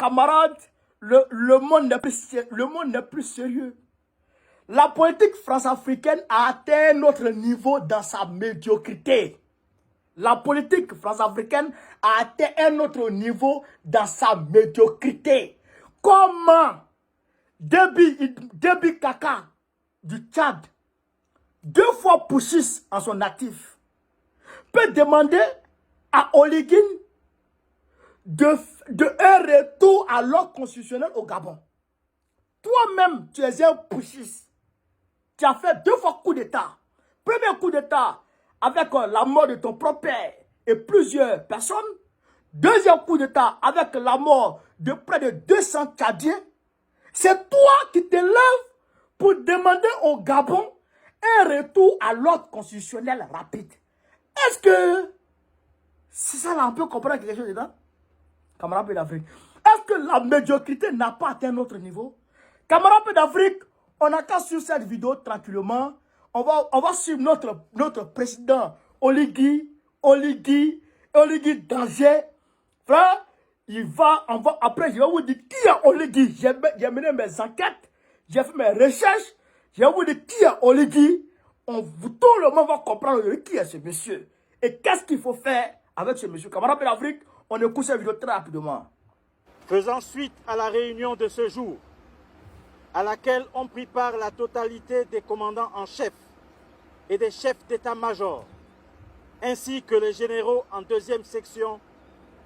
camarades, le monde n'est plus sérieux. La politique france-africaine a atteint notre niveau dans sa médiocrité. La politique france-africaine a atteint un autre niveau dans sa médiocrité. Comment Déby Kaka du Tchad, 2 fois poussiste en son actif, peut demander à Oligui de un retour à l'ordre constitutionnel au Gabon. Toi-même, tu es un poussiste. Tu as fait 2 fois coup d'État. Premier coup d'État avec la mort de ton propre père et plusieurs personnes. Deuxième coup d'État avec la mort de près de 200 Tchadiens. C'est toi qui te lèves pour demander au Gabon un retour à l'ordre constitutionnel rapide. Est-ce que c'est ça là, on peut comprendre quelque chose dedans? Camarades d'Afrique. Est-ce que la médiocrité n'a pas atteint notre niveau? Camarades d'Afrique, on n'a qu'à suivre cette vidéo tranquillement. On va suivre notre président Oligui Danger. Frère, après, je vais vous dire qui est Oligui. J'ai mené mes enquêtes, j'ai fait mes recherches. Je vais vous dire qui est Oligui. Tout le monde va comprendre qui est ce monsieur. Et qu'est-ce qu'il faut faire avec ce monsieur. Camarades d'Afrique, on écoute cette vidéo très rapidement. Faisant suite à la réunion de ce jour, à laquelle ont pris part la totalité des commandants en chef et des chefs d'état-major, ainsi que les généraux en 2e section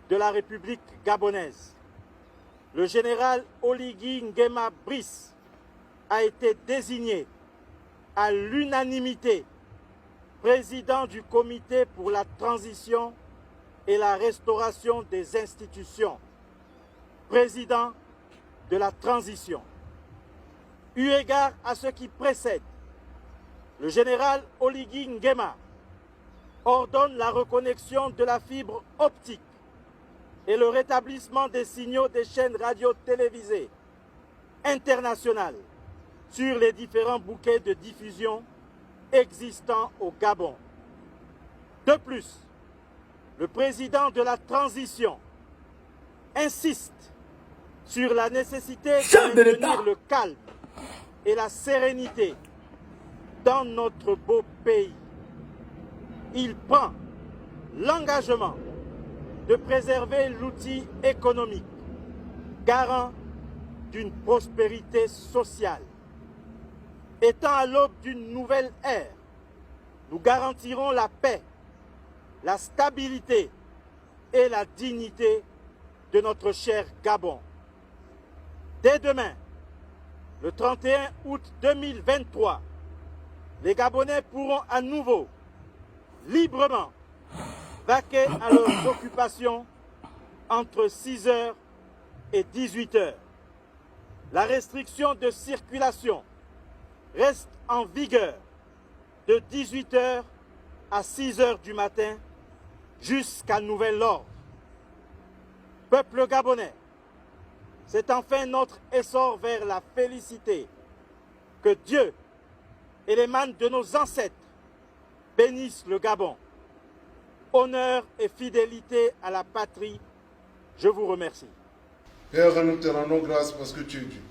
de la République gabonaise. Le général Oligui Nguema Brice a été désigné à l'unanimité président du comité pour la transition et la restauration des institutions, président de la transition. Eu égard à ce qui précède, le général Oligui Nguema ordonne la reconnexion de la fibre optique et le rétablissement des signaux des chaînes radio-télévisées internationales sur les différents bouquets de diffusion existants au Gabon. De plus, le président de la transition insiste sur la nécessité de maintenir le calme et la sérénité dans notre beau pays. Il prend l'engagement de préserver l'outil économique, garant d'une prospérité sociale. Étant à l'aube d'une nouvelle ère, nous garantirons la paix, la stabilité et la dignité de notre cher Gabon. Dès demain, le 31 août 2023, les Gabonais pourront à nouveau, librement, vaquer à leurs occupations entre 6h et 18h. La restriction de circulation reste en vigueur de 18h à 6h du matin jusqu'à nouvel ordre. Peuple gabonais, c'est enfin notre essor vers la félicité. Que Dieu et les mânes de nos ancêtres bénissent le Gabon. Honneur et fidélité à la patrie, je vous remercie. Père, nous te rendons grâce parce que tu es Dieu.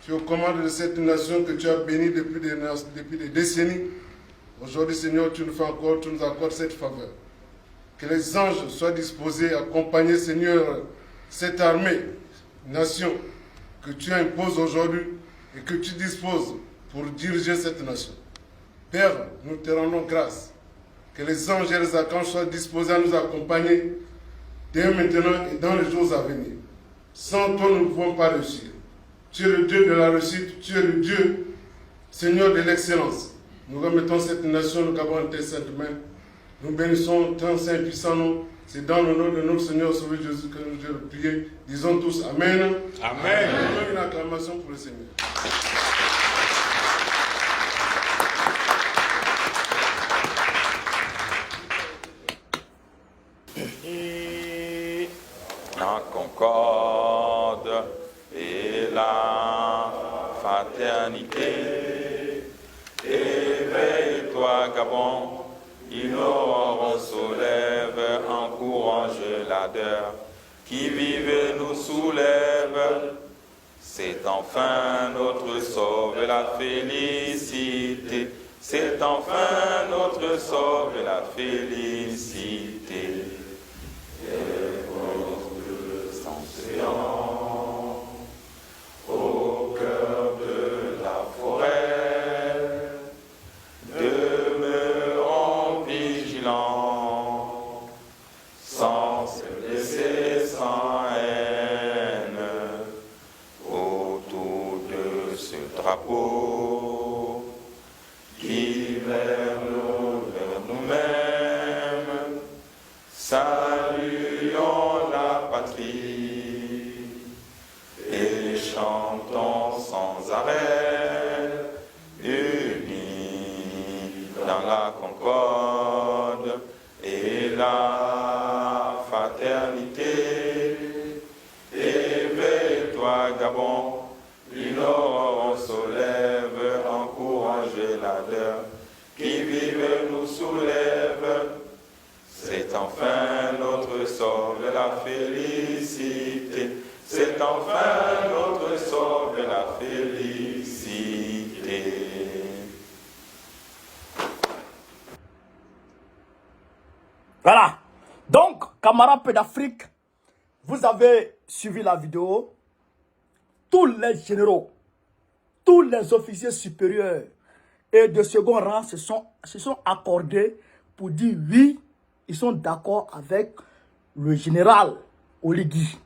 Tu es aux commandes de cette nation que tu as bénie depuis des décennies. Aujourd'hui, Seigneur, tu nous accordes cette faveur. Que les anges soient disposés à accompagner, Seigneur, cette armée, nation, que tu imposes aujourd'hui et que tu disposes pour diriger cette nation. Père, nous te rendons grâce. Que les anges et les archanges soient disposés à nous accompagner dès maintenant et dans les jours à venir. Sans toi, nous ne pouvons pas réussir. Tu es le Dieu de la réussite, tu es le Dieu, Seigneur de l'excellence. Nous remettons cette nation, le Gabon, en tes saintes mains. Nous bénissons ton saint et puissant nom. C'est dans le nom de notre Seigneur Sauveur Jésus que nous devons prier. Disons tous Amen. Amen. Une acclamation pour le Seigneur. Et la concorde et la fraternité. Éveille-toi, Gabon. Innove, soulève, encourage l'ardeur. Qui vive nous soulève. C'est enfin notre sort et la félicité. C'est enfin notre sort et la félicité. Et notre sanction au cœur de la forêt, demeurons vigilants, sans se laisser sans haine, autour de ce drapeau qui vers nous-mêmes, saluons la patrie et chantons sans arrêt, unis dans la concorde et la fraternité. Éveille-toi, Gabon, une aurore se lève, encourage l'ardeur qui vive nous soulève. C'est enfin notre sort de la félicité. C'est enfin notre sort de la félicité. Voilà. Donc, camarades peu d'Afrique, vous avez suivi la vidéo. Tous les généraux, tous les officiers supérieurs et de second rang se sont accordés pour dire oui, ils sont d'accord avec le général Oligui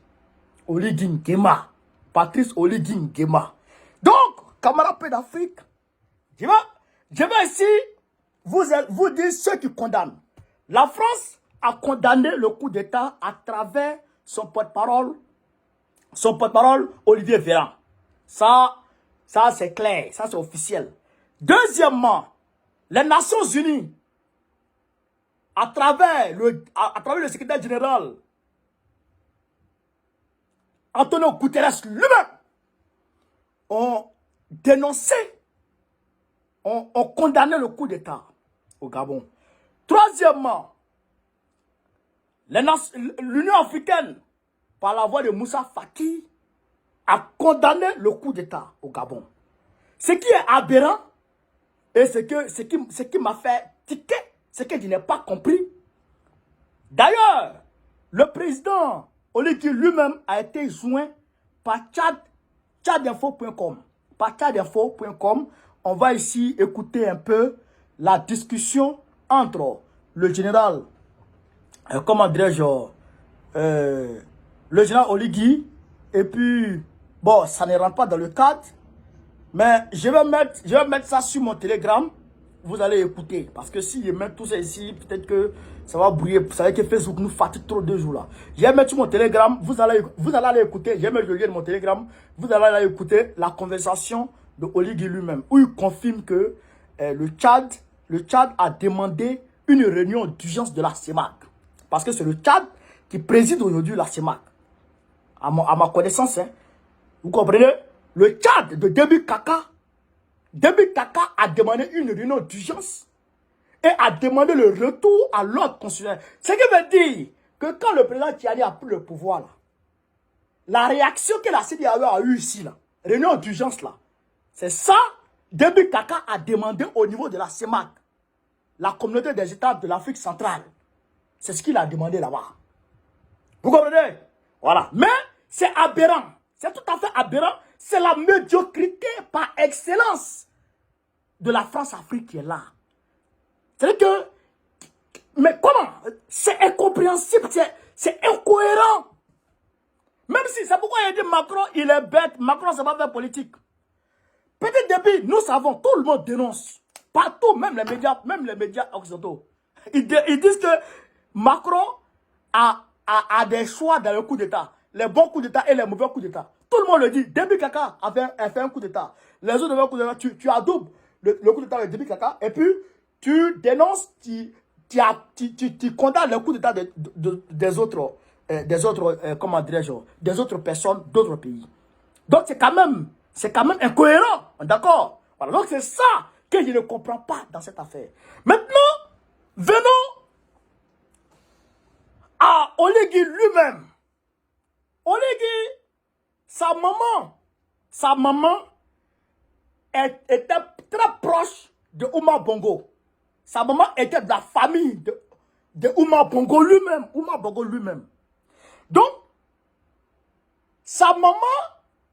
Nguema, Patrice Oligui Nguema. Donc, camarades peu d'Afrique, je vais ici vous dire ceux qui condamnent. La France a condamné le coup d'État à travers son porte-parole Olivier Véran. Ça c'est clair, ça c'est officiel. Deuxièmement, les Nations Unies, à travers le secrétaire général Antonio Guterres lui-même, ont dénoncé, ont condamné le coup d'État au Gabon. Troisièmement, l'Union africaine, par la voix de Moussa Faki, a condamné le coup d'État au Gabon. Ce qui est aberrant, et ce qui m'a fait tiquer, c'est que je n'ai pas compris. D'ailleurs, le président Oligui lui-même a été joint par tchadinfo.com. Par tchadinfo.com, on va ici écouter un peu la discussion entre le général, comment dirais-je, le général Oligui, et puis, bon, ça ne rentre pas dans le cadre, mais je vais mettre ça sur mon Telegram, vous allez écouter, parce que si je mets tout ça ici, peut-être que ça va brouiller, vous savez que Facebook nous fatigue trop 2 jours là. Je vais mettre sur mon Telegram, vous allez aller écouter, je vais mettre le lien de mon Telegram, vous allez aller écouter la conversation de Oligui lui-même, où il confirme que le Tchad a demandé une réunion d'urgence de la CEMAC, parce que c'est le Tchad qui préside aujourd'hui la CEMAC. À ma connaissance, hein. Vous comprenez? Le Tchad de Déby Kaka a demandé une réunion d'urgence et a demandé le retour à l'ordre constitutionnel. Ce qui veut dire que quand le président Tiani a pris le pouvoir, là, la réaction que la CEDEAO a eue ici, là, réunion d'urgence, là, c'est ça, Déby Kaka a demandé au niveau de la CEMAC, la communauté des États de l'Afrique centrale. C'est ce qu'il a demandé là-bas. Vous comprenez? Voilà. Mais c'est aberrant. C'est tout à fait aberrant. C'est la médiocrité par excellence de la France-Afrique qui est là. C'est-à-dire que... Mais comment? C'est incompréhensible. C'est incohérent. Même si, c'est pourquoi il a dit Macron, il est bête. Macron, ça va faire politique. Peut-être depuis, nous savons, tout le monde dénonce. Partout, même les médias occidentaux. Ils disent que Macron a des choix dans le coup d'État. Les bons coups d'État et les mauvais coups d'État. Tout le monde le dit. Déby Kaka a fait un coup d'État. Les autres mauvais coups d'État, tu adoubes le coup d'État de Déby Kaka et puis tu dénonces, tu condamnes le coup d'État des autres, comment dirais-je, des autres personnes d'autres pays. Donc c'est quand même incohérent. D'accord? Voilà. Donc c'est ça que je ne comprends pas dans cette affaire. Maintenant, venons à Oligui lui-même. Oligui, sa maman, sa maman était très proche de Oumar Bongo. Sa maman était de la famille de Oumar Bongo lui-même. Oumar Bongo lui-même. Donc, sa maman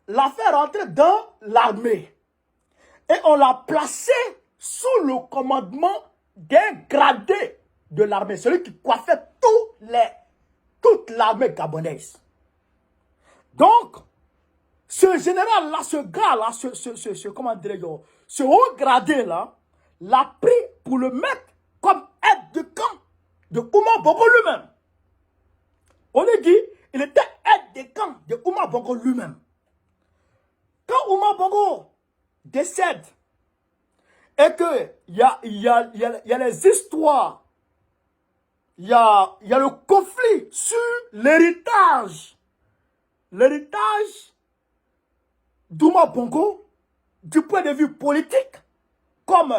l'a fait rentrer dans l'armée. Et on l'a placé sous le commandement d'un gradé de l'armée. Celui qui coiffait toute l'armée gabonaise. Donc, ce général-là, ce gars-là, comment dirais-je, ce haut gradé-là, l'a pris pour le mettre comme aide de camp de Oumar Bongo lui-même. On lui dit, il était aide de camp de Oumar Bongo lui-même. Quand Oumar Bongo décède, et que il y a les histoires, il y a le conflit sur l'héritage d'Oumar Bongo, du point de vue politique, comme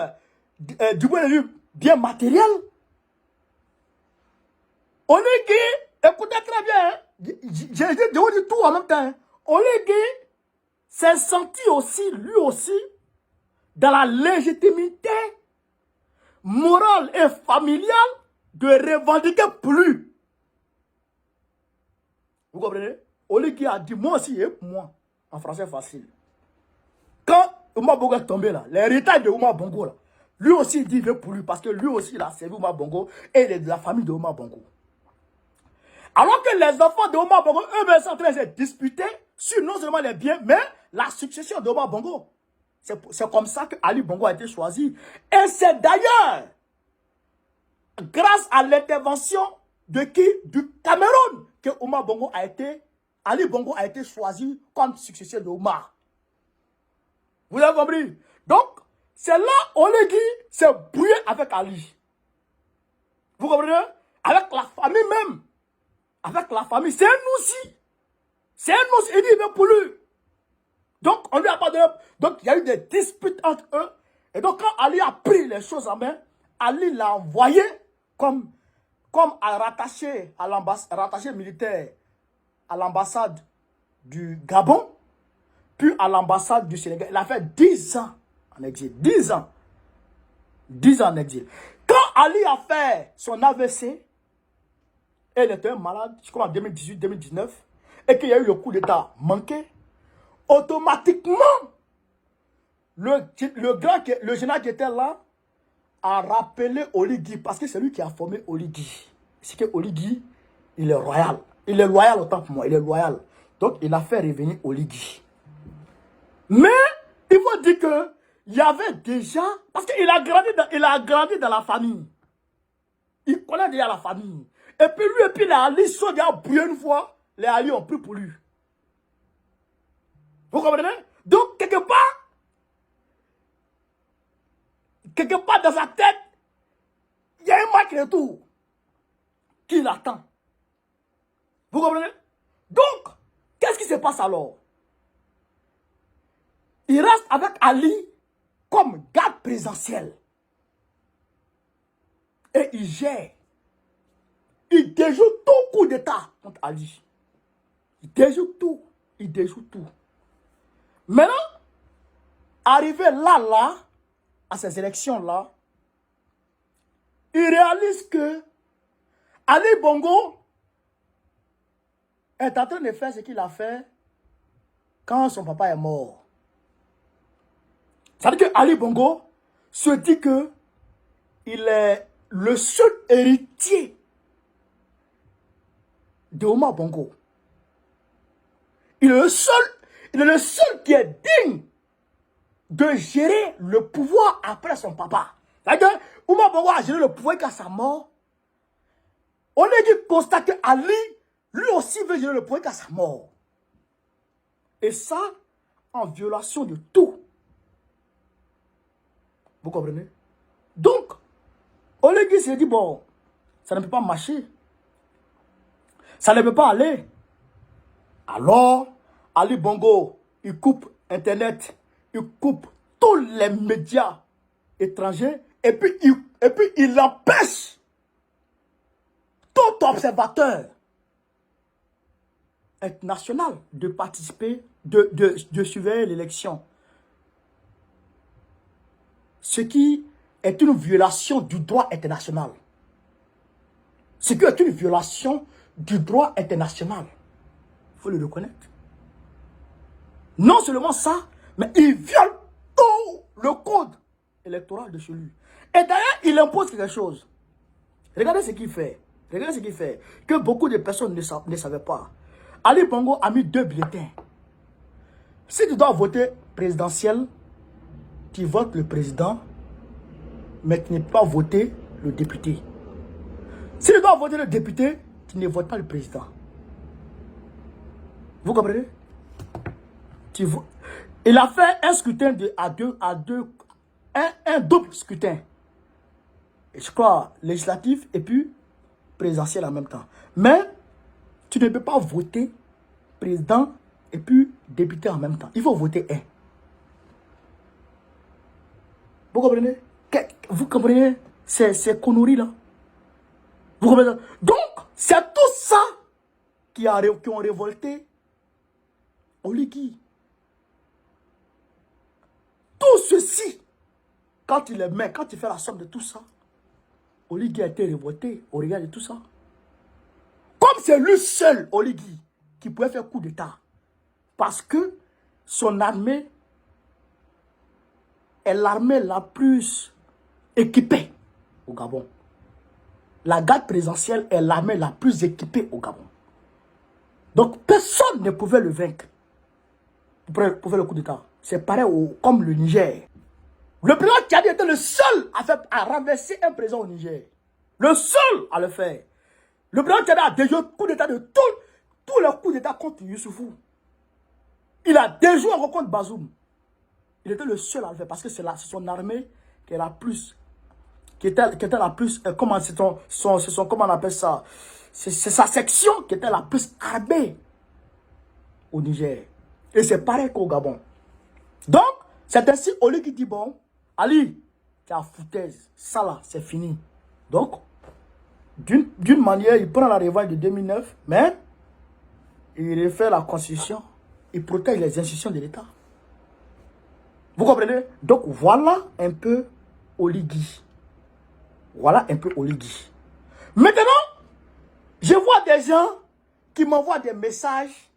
du point de vue bien matériel. On est dit, écoutez très bien, hein, j'ai dit tout en même temps, hein, on est dit, s'est senti aussi, lui aussi, dans la légitimité morale et familiale de revendiquer plus. Vous comprenez? Oligui a dit, moi aussi, et moi, en français facile. Quand Oumar Bongo est tombé là, l'héritage de Oumar Bongo là, lui aussi il dit, il veut pour lui, parce que lui aussi il a servi Oumar Bongo et il est de la famille de Oumar Bongo. Alors que les enfants de Oumar Bongo, eux-mêmes sont en train de se disputer sur non seulement les biens, mais la succession de Oumar Bongo. C'est comme ça que Ali Bongo a été choisi. Et c'est d'ailleurs grâce à l'intervention de qui? Du Cameroun que Ali Bongo a été choisi comme successeur de Oumar. Vous avez compris? Donc, c'est là on lui dit, c'est brouillé avec Ali. Vous comprenez? Avec la famille même. Avec la famille, c'est un aussi. C'est un aussi, il dit, il veut pour lui. Donc, on lui a pas donné. Donc, il y a eu des disputes entre eux. Et donc, quand Ali a pris les choses en main, Ali l'a envoyé comme rattaché militaire à l'ambassade du Gabon, puis à l'ambassade du Sénégal. Il a fait 10 ans en exil. 10 ans. 10 ans en exil. Quand Ali a fait son AVC, il était malade, je crois en 2018-2019, et qu'il y a eu le coup d'État manqué, automatiquement, le général qui était là a rappelé Oligui, parce que c'est lui qui a formé Oligui. C'est que Oligui, il est royal. Il est loyal autant que moi, il est loyal. Donc, il a fait revenir Oligui. Mais, il faut dire que il y avait déjà, parce qu'il a grandi dans la famille. Il connaît déjà la famille. Et puis lui, et puis les Ali sont déjà bouillés une fois, les Ali ont pris pour lui. Vous comprenez? Donc, quelque part dans sa tête, il y a un match retour qui l'attend. Vous comprenez? Donc, qu'est-ce qui se passe alors? Il reste avec Ali comme garde présidentiel. Et il gère. Il déjoue tout coup d'État contre Ali. Il déjoue tout. Il déjoue tout. Maintenant, arrivé là, à ces élections-là, il réalise que Ali Bongo est en train de faire ce qu'il a fait quand son papa est mort. C'est-à-dire que Ali Bongo se dit que il est le seul héritier de Oumar Bongo. Il est le seul qui est digne de gérer le pouvoir après son papa. C'est-à-dire que Oumar Bongo a géré le pouvoir jusqu'à sa mort. On a dû constater que Ali, lui aussi veut gérer le pouvoir jusqu'à sa mort. Et ça, en violation de tout. Vous comprenez? Donc, Oligui s'est dit, bon, ça ne peut pas marcher. Ça ne peut pas aller. Alors, Ali Bongo, il coupe Internet, il coupe tous les médias étrangers, et puis il empêche tout observateur international de participer, de surveiller l'élection. Ce qui est une violation du droit international. Ce qui est une violation du droit international. Il faut le reconnaître. Non seulement ça, mais il viole tout le code électoral de chez lui. Et d'ailleurs, il impose quelque chose. Regardez ce qu'il fait. Regardez ce qu'il fait. Que beaucoup de personnes ne savaient pas. Ali Bongo a mis 2 bulletins. Si tu dois voter présidentiel, tu votes le président, mais tu n'es pas voté le député. Si tu dois voter le député, tu ne votes pas le président. Vous comprenez? Il a fait un scrutin un double scrutin. Je crois législatif et puis présidentiel en même temps. Mais tu ne peux pas voter président et puis député en même temps. Il faut voter un. Vous comprenez? Vous comprenez ces conneries-là? Vous comprenez? Donc, c'est tout ça qui ont révolté Oligui. Tout ceci, quand il fait la somme de tout ça, Oligui a été révolté au regard de tout ça. Comme c'est lui seul, Oligui, qui pouvait faire coup d'État. Parce que son armée est l'armée la plus équipée au Gabon. La garde présidentielle est l'armée la plus équipée au Gabon. Donc personne ne pouvait le vaincre pour faire le coup d'État. C'est pareil comme le Niger. Le président Tchadi était le seul à renverser un président au Niger. Le seul à le faire. Le président Tchadi a déjoué le coup d'État de tous les coups d'État contre Youssoufou. Il a déjoué encore contre Bazoum. Il était le seul à le faire parce que c'est son armée qui est la plus... Qui était la plus... comment on appelle ça? C'est sa section qui était la plus armée au Niger. Et c'est pareil qu'au Gabon. Donc, c'est ainsi Oli qui dit, bon, Ali, tu as foutaise. Ça là, c'est fini. Donc, d'une manière, il prend la revanche de 2009, mais il refait la constitution. Il protège les institutions de l'État. Vous comprenez? Donc, voilà un peu Oligui. Voilà un peu Oligui. Maintenant, je vois des gens qui m'envoient des messages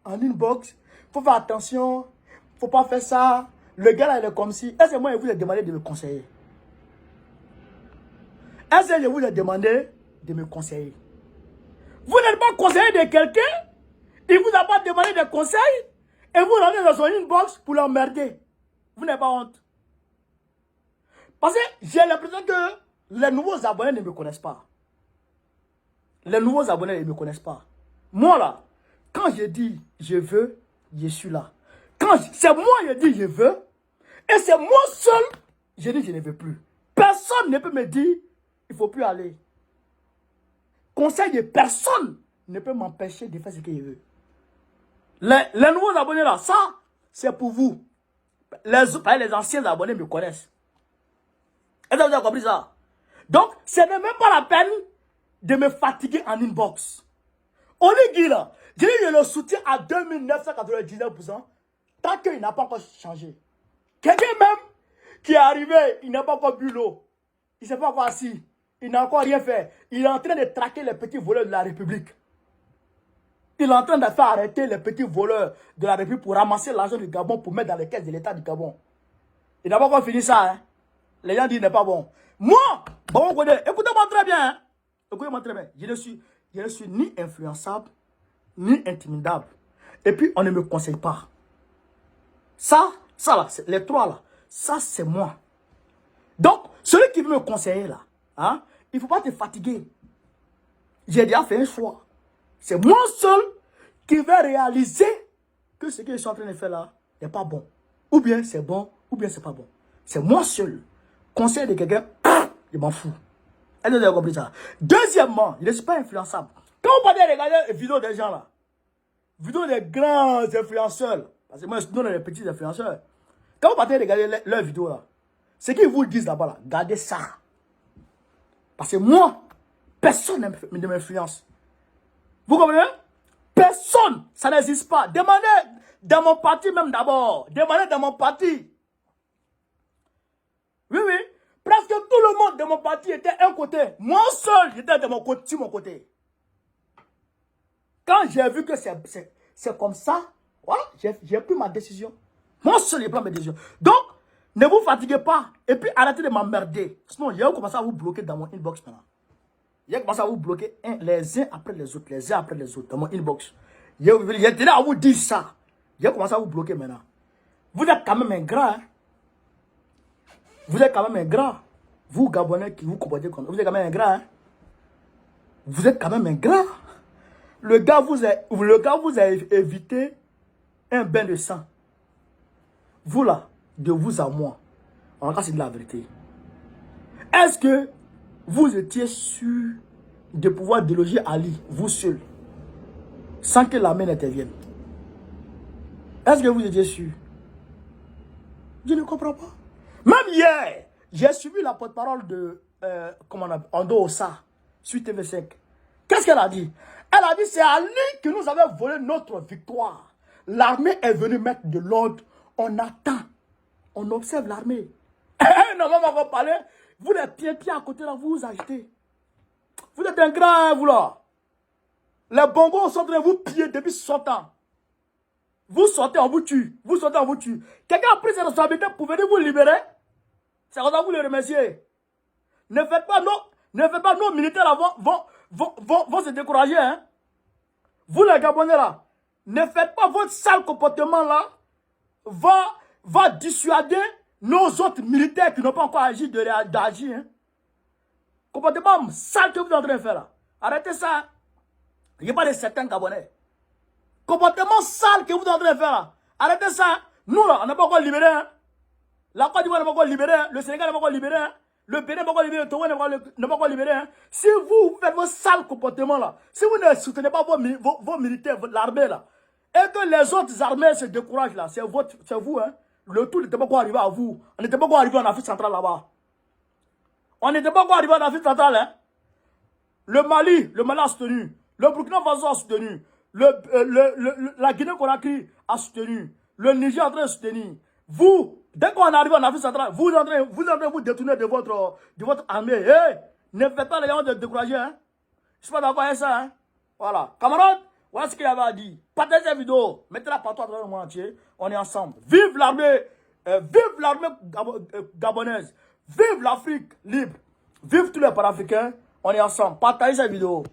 en inbox. Il faut faire attention. Il ne faut pas faire ça. Le gars là, il est comme si. Est-ce que moi, je vous ai demandé de me conseiller? Est-ce que je vous ai demandé de me conseiller? Vous n'êtes pas conseiller de quelqu'un. Il ne vous a pas demandé de conseils. Et vous rentrez dans son inbox pour l'emmerder. Vous n'avez pas honte. Parce que j'ai l'impression que les nouveaux abonnés ne me connaissent pas. Les nouveaux abonnés ne me connaissent pas. Moi là, quand je dis je veux, je suis là. Quand c'est moi je dis je veux, et c'est moi seul, je dis je ne veux plus. Personne ne peut me dire il ne faut plus aller. Conseil de personne ne peut m'empêcher de faire ce que je veux. Les nouveaux abonnés là, ça, c'est pour vous. Les anciens abonnés me connaissent. Est-ce que vous avez compris ça? Donc, ce n'est même pas la peine de me fatiguer en inbox. Oligui là, je dis je le soutiens à 2999%, tant qu'il n'a pas encore changé. Quelqu'un même qui est arrivé, il n'a pas encore bu l'eau. Il ne s'est pas encore assis. Il n'a encore rien fait. Il est en train de traquer les petits voleurs de la République. Il est en train de faire arrêter les petits voleurs de la République pour ramasser l'argent du Gabon pour mettre dans les caisses de l'État du Gabon. Il n'a pas encore fini ça. Hein. Les gens disent qu'il n'est pas bon. Moi, bon, écoutez-moi très bien. Hein. Écoutez-moi très bien. Je ne suis ni influençable, ni intimidable. Et puis, on ne me conseille pas. Ça là, les trois là, ça c'est moi. Donc, celui qui veut me conseiller là, hein, il ne faut pas te fatiguer. J'ai déjà fait un choix. C'est moi seul qui vais réaliser que ce que je suis en train de faire là n'est pas bon. Ou bien c'est bon, ou bien c'est pas bon. C'est moi seul. Conseil de quelqu'un, je m'en fous. Est-ce que vous avez compris ça? Deuxièmement, je ne suis pas influençable. Quand vous partez regarder les vidéos des gens là, vidéos des grands influenceurs, parce que moi je donne les petits influenceurs, quand vous partez regarder leurs vidéos là, ce qu'ils vous disent là-bas là, gardez ça. Parce que moi, personne ne m'influence. Vous comprenez? Personne, ça n'existe pas. Demandez dans mon parti même d'abord. Demandez dans mon parti. Oui, oui. Presque tout le monde de mon parti était un côté. Moi seul, j'étais de mon côté, sur mon côté. Quand j'ai vu que c'est comme ça, voilà, j'ai pris ma décision. Moi seul, j'ai pris ma décision. Donc, ne vous fatiguez pas. Et puis, arrêtez de m'emmerder. Sinon, j'ai commencé à vous bloquer dans mon inbox maintenant. J'ai commencé à vous bloquer les uns après les autres, les uns après les autres, dans mon inbox. J'ai là à vous dire ça. J'ai commencé à vous bloquer maintenant. Vous êtes quand même ingrat. Hein? Vous êtes quand même ingrat. Vous, Gabonais, qui vous comportez comme ça, vous êtes quand même ingrat. Hein? Vous êtes quand même ingrat. Le gars vous a évité un bain de sang. Vous là, de vous à moi, en tout cas c'est de la vérité. Est-ce que vous étiez sûr de pouvoir déloger Ali, vous seul, sans que l'armée n'intervienne? Est-ce que vous étiez sûr? Je ne comprends pas. Même hier, j'ai suivi la porte-parole de Ando Ossa sur TV5. Qu'est-ce qu'elle a dit? Elle a dit c'est Ali qui nous avait volé notre victoire. L'armée est venue mettre de l'ordre. On attend. On observe l'armée. Non, on va parler. Vous les pieds à côté là, vous vous agitez. Vous êtes un grand, vous là. Les bongos sont en train de vous piller depuis 60 ans. Vous sortez, on vous tue. Vous sortez, on vous tue. Quelqu'un a pris ses responsabilités pour venir vous libérer. C'est comme ça que vous les remerciez. Ne faites pas nos militaires là, vont se décourager. Hein? Vous les Gabonais là, ne faites pas votre sale comportement là. Va dissuader nos autres militaires qui n'ont pas encore agi d'agir. Hein? Comportement sale que vous êtes en train de faire là. Arrêtez ça. Il n'y a pas de certains Gabonais. Comportement sale que vous êtes en train de faire là. Arrêtez ça. Nous là, on n'a pas encore libéré. Hein? La Côte d'Ivoire n'a pas encore libéré. Hein? Le Sénégal n'a pas encore libéré. Hein? Le Bénin n'a pas encore libéré. Le Togo n'a pas encore libéré. Hein? Si vous faites vos sales comportements là, si vous ne soutenez pas vos militaires, l'armée là, et que les autres armées se découragent là, c'est vous. Hein? Le tout n'était pas encore arrivé à vous. On n'était pas encore arrivé en Afrique centrale là-bas. On n'était pas encore arrivé en Afrique centrale. Hein? Le Mali a soutenu. Le Burkina Faso a soutenu. La Guinée-Conakry a soutenu. Le Niger a en train de soutenir. Vous, dès qu'on arrive en Afrique centrale, vous êtes en train de vous détourner de votre armée. Hey, ne faites pas les gens de décourager. Hein? Je ne suis pas d'accord avec ça. Hein? Voilà. Camarades, voilà ce qu'il avait à dire. Partagez cette vidéo. Mettez-la partout à travers le monde entier. On est ensemble. Vive l'armée gabonaise. Vive l'Afrique libre. Vive tous les panafricains. On est ensemble. Partagez cette vidéo.